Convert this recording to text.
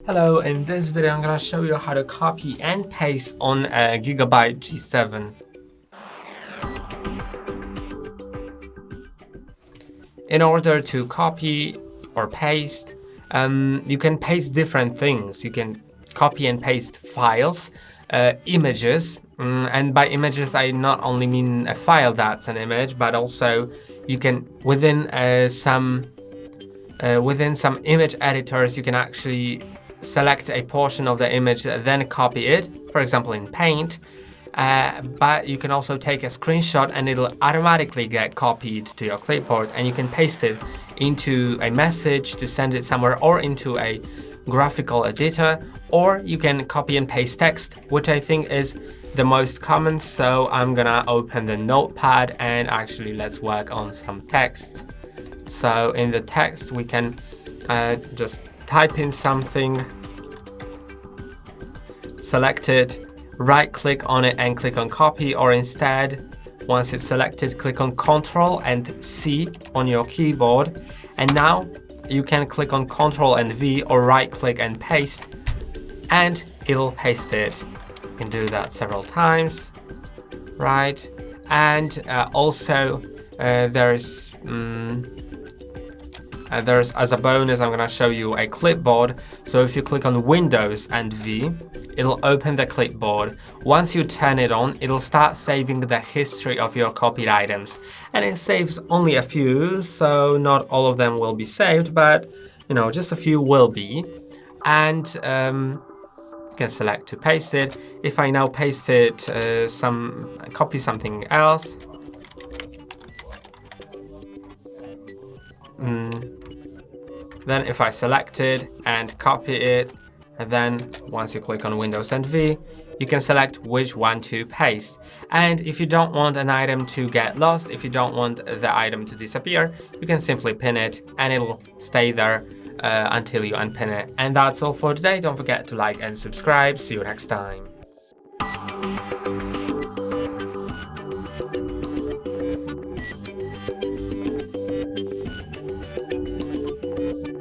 Hello, in this video I'm going to show you how to copy and paste on a GIGABYTE G7. In order to copy or paste, you can paste different things. You can copy and paste files, images, and by images I not only mean a file that's an image, but also you can within some image editors you can actually select a portion of the image, then copy it, for example in Paint, but you can also take a screenshot and it'll automatically get copied to your clipboard, and you can paste it into a message to send it somewhere, or into a graphical editor, or you can copy and paste text, which I think is the most common. So I'm gonna open the Notepad and actually let's work on some text. So in the text we can just type in something, select it, right click on it and click on copy, or instead, once it's selected, click on Ctrl and C on your keyboard, and now you can click on Ctrl and V or right click and paste, and it'll paste it. You can do that several times, right? And also there's as a bonus, I'm going to show you a clipboard. So if you click on Windows and V, it'll open the clipboard. Once you turn it on, it'll start saving the history of your copied items. And it saves only a few, so not all of them will be saved, but just a few will be. And you can select to paste it. If I now paste it, copy something else, then if I select it and copy it, and then once you click on Windows and V, you can select which one to paste. And if you don't want an item to get lost, if you don't want the item to disappear, you can simply pin it and it'll stay there until you unpin it. And that's all for today. Don't forget to like and subscribe. See you next time.